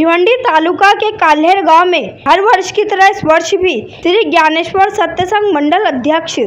भिवंडी तालुका के काल्हेर गांव में हर वर्ष की तरह इस वर्ष भी श्री ज्ञानेश्वर सत्संग मंडल अध्यक्ष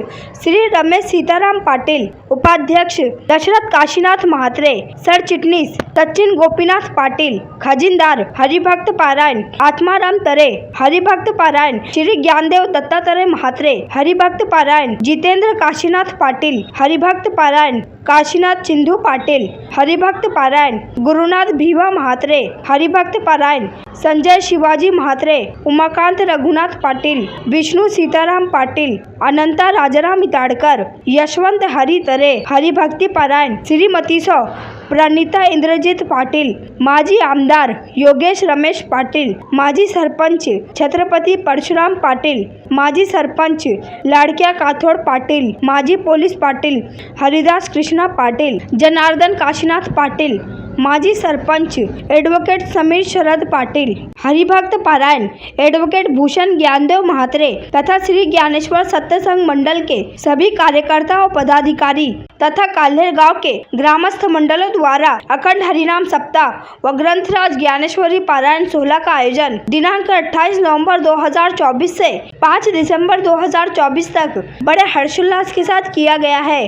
श्री रमेश सीताराम पाटिल, उपाध्यक्ष दशरथ काशीनाथ महात्रे, सर चिटनीस सचिन गोपीनाथ पाटिल, खजिनदार हरिभक्त पारायण आत्माराम तरे, हरिभक्त पारायण श्री ज्ञानदेव दत्तात्रय महात्रे, हरिभक्त पारायण जितेंद्र काशीनाथ पाटिल, हरिभक्त पारायण काशीनाथ सिंधु पाटिल, हरिभक्त पारायण गुरुनाथ भीवा महात्रे, हरिभक्त पारायण संजय शिवाजी महात्रे, उमाकांत रघुनाथ पाटिल, विष्णु सीताराम पाटिल, अनंता राजाराम इताड़कर, यशवंत हरि तरे, हरिभक्ति पारायण श्रीमती सौ प्रणीता इंद्रजीत पाटिल, माजी आमदार योगेश रमेश पाटिल, माजी सरपंच छत्रपति परशुराम पाटिल, माजी सरपंच लाड़किया काथोड़ पाटिल, माजी पुलिस पाटिल हरिदास कृष्णा पाटिल, जनार्दन काशीनाथ पाटिल, माजी सरपंच एडवोकेट समीर शरद पाटिल, हरिभक्त पारायण एडवोकेट भूषण ज्ञानदेव महात्रे तथा श्री ज्ञानेश्वर सत्संग मंडल के सभी कार्यकर्ता और पदाधिकारी तथा काल्हेर गांव के ग्रामस्थ मंडलों द्वारा अखंड हरिनाम सप्ताह व ग्रंथराज ज्ञानेश्वरी पारायण 16 का आयोजन दिनांक 28 नवंबर 2024 से 5 दिसंबर 2024 तक बड़े हर्षोल्लास के साथ किया गया है।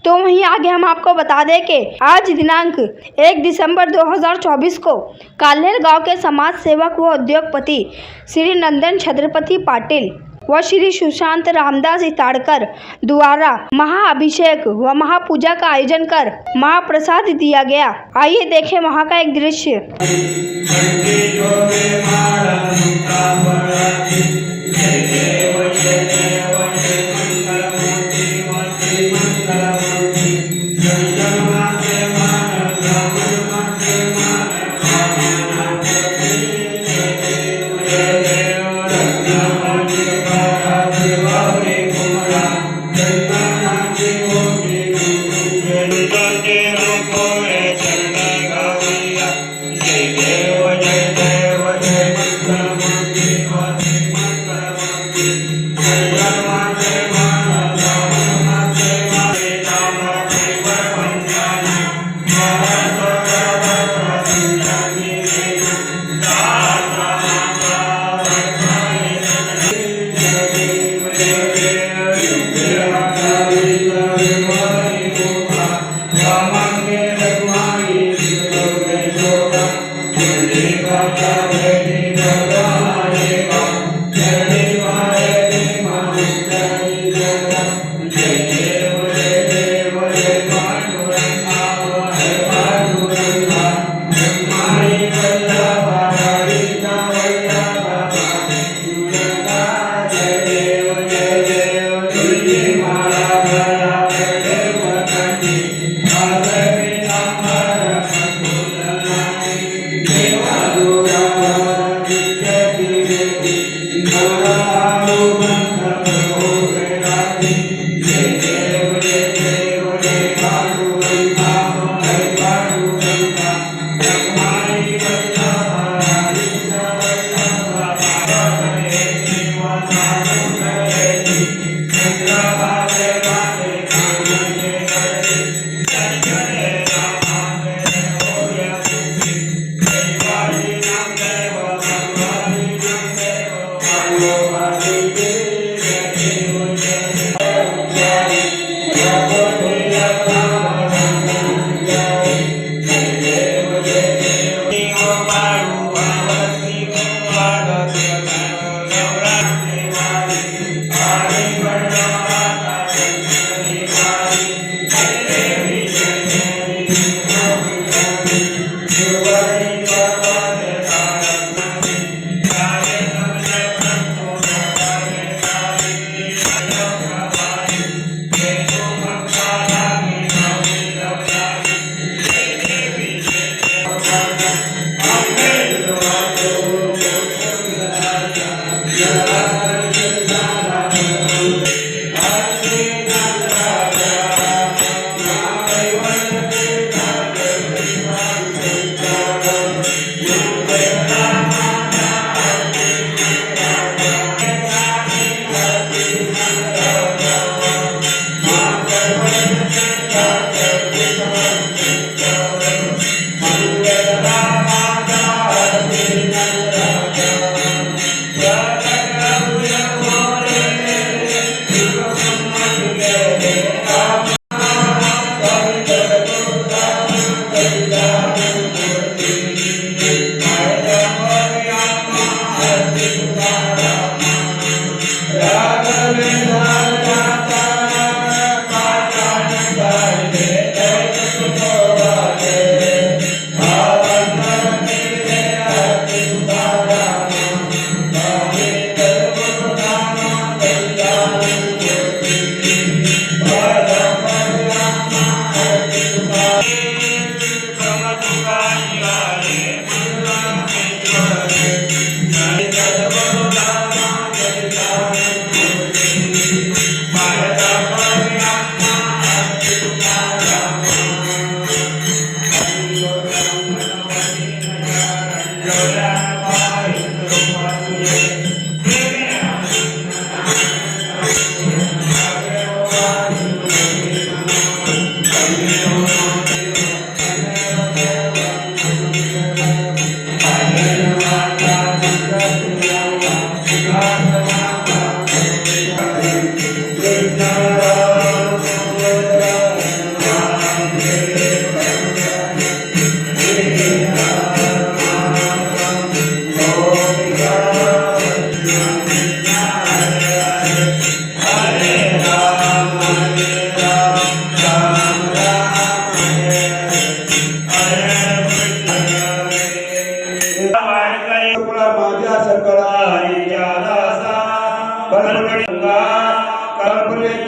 तो वहीं आगे हम आपको बता दें कि आज दिनांक 1 दिसंबर 2024 को काल्हेर गांव के समाज सेवक व उद्योगपति श्री नंदन छत्रपति पाटिल व श्री सुशांत रामदास इताड़कर द्वारा महाअभिषेक व महापूजा का आयोजन कर महाप्रसाद दिया गया। आइए देखें वहां का एक दृश्य। Mara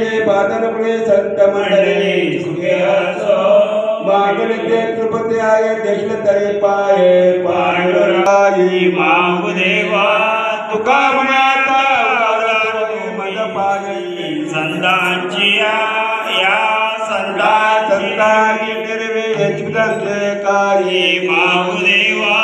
माझे बादनपुळे संत मंडळी सुखे असो मागणते कृपते आहे देशल तरी पाय पांडुराई माहुदेवा तुका माता मद पायी संतांची या संतांची निर्वे चिंतनचे काही माहुदेवा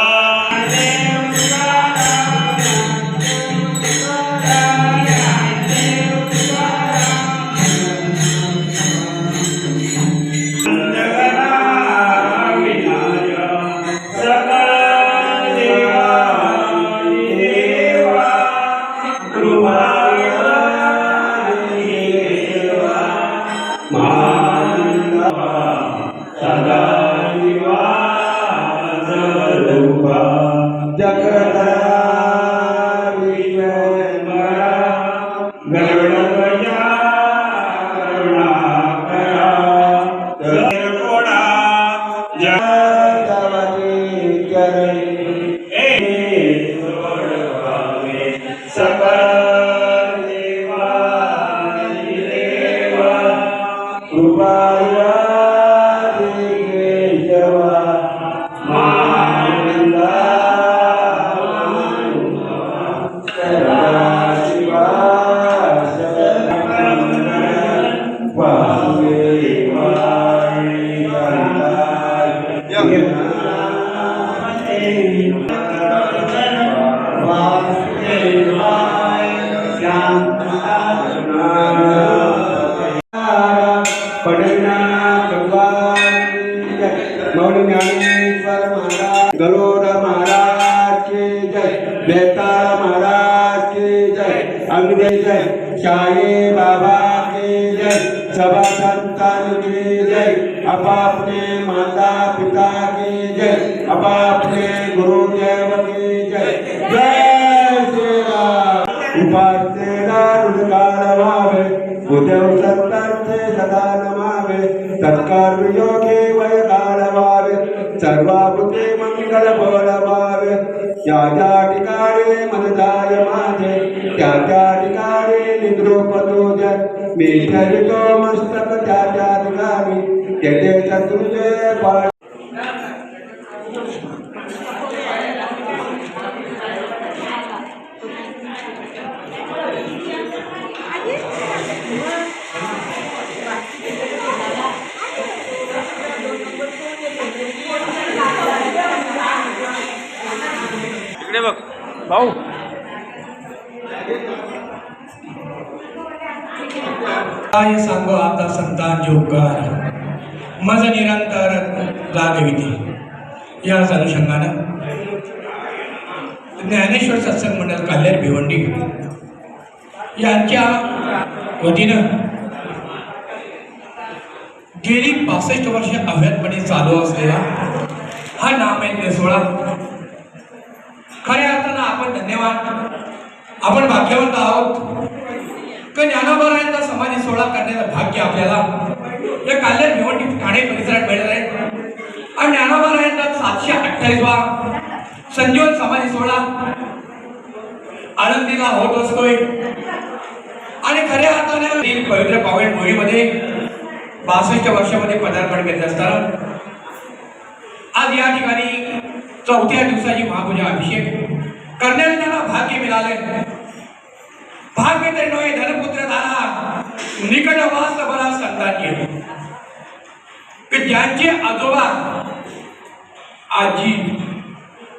गलोड महाराज की जय, बेताल महाराज की जय, अंगदे जय, शाही बाबा की जय, सभा संतान की जय, अपने माता पिता की जय, अपने गुरुदेव की जय, जय श्री राम। उपासनेला रुदकार व्हावे, गुरुदेव संतांचे सदा नमावे, सत्कार योगी वय काळ व्हावे, सर्वाभूते मंगल बोलावे, त्या त्या ठिकाणी मन जाय माझे, त्या त्या ठिकाणी निद्रोप तुझे, मी ठरतो मस्तक त्या त्या ठिकाणी, तेथे शत्रूचे फळ. इकडे बघ भाऊ. काय सांगो आता संतांचे उपकार मज निरंतर जागविते. याच अनुषंगानं ज्ञानेश्वर सत्संग मंडळ काल्हेर भिवंडी यांच्या वतीनं गेली 65 वर्षे अव्याहतपणे चालू असलेला हा नामयज्ञ सोहळा, खऱ्या अर्थानं आपण धन्यवाद, आपण भाग्यवंत आहोत की ज्ञानोबारायांचा समाधी सोहळा करण्याचं भाग्य आपल्याला या काल्हेर भिवंडी ठाणे परिसरात मिळत आहे. आणि ज्ञानोबारायांचा 728वा संजीवन समाधी सोहळा आळंदीला होत असतोय. आणि खऱ्या अर्थाने पवित्र पावन भूमीमध्ये 62 वर्षामध्ये पदार्पण करत असताना आज या ठिकाणी 4थ्या दिवसाची महापूजा अभिषेक करण्याचे त्यांना भाग्य मिळाले. भाग्य तरी नव्हे धनपुत्र दाना निकट वास बरा संतांनी, की ज्यांचे आजोबा आजी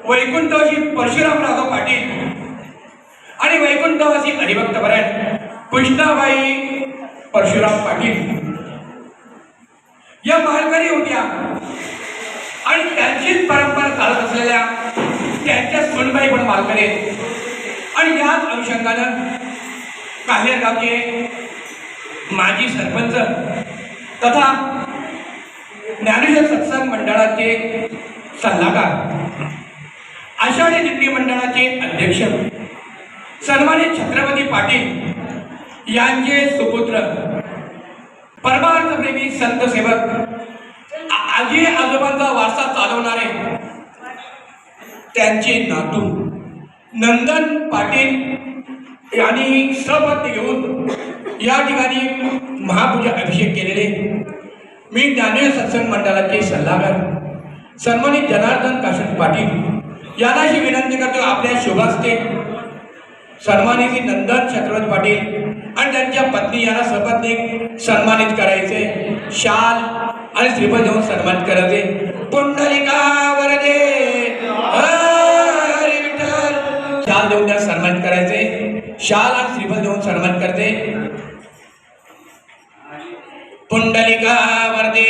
वैकुंठवासी परशुराम राघव पाटील आणि वैकुंठवासी हरिभक्त बऱ्यात कृष्णाबाई परशुराम पाटील या मालकरी होत्या. आणि त्यांचीच परंपरा चालत असलेल्या त्यांच्या सुनबाई पण मालकरी आहेत. आणि याच अनुषंगानं काल्हेर गावचे माजी सरपंच तथा ज्ञानेश्वर सत्संग मंडळाचे सल्लागार, आषाढी दिंडी मंडळाचे अध्यक्ष सन्मानित छत्रपती पाटील यांचे सुपुत्र, परमार्थप्रेमी संत सेवक, आजी आजोबांचा वारसा चालवणारे त्यांचे नातू नंदन पाटील यांनी सपत्नी घेऊन या ठिकाणी महापूजा अभिषेक केलेले मी ज्ञानेश्वर सत्संग मंडळाचे सल्लागार सन्मानित जनार्दन काशीनाथ पाटील यांना ही विनंती करतो आपल्या शुभास्ते सन्मानित नंदन छत्रपती पाटील आणि त्यांच्या पत्नी यांना सपत्नीक सन्मानित करायचे शाल आणि श्रीफळ देऊन सन्मानित करायचे पुंडलिका वरदे हरी विठ्ठल शाल देऊन त्यांना सन्मानित करायचे शाल आणि श्रीफळ देऊन सन्मानित करते पुंडलिका वरदे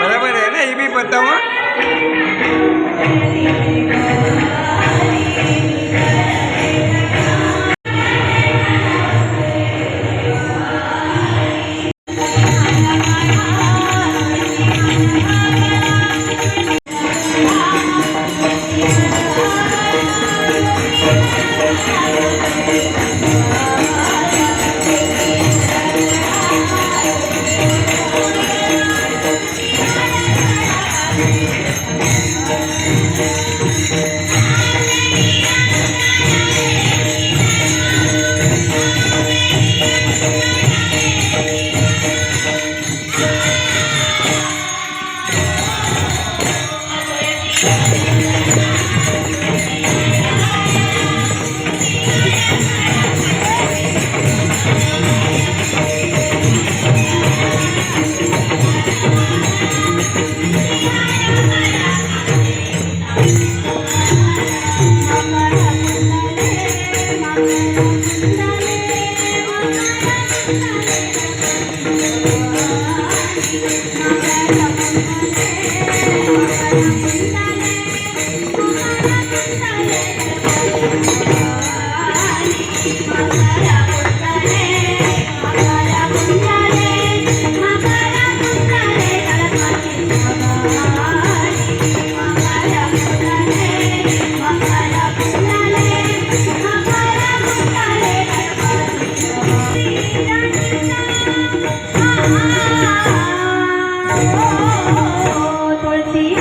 बराबर आहे ना ही बी बतावा तुळशी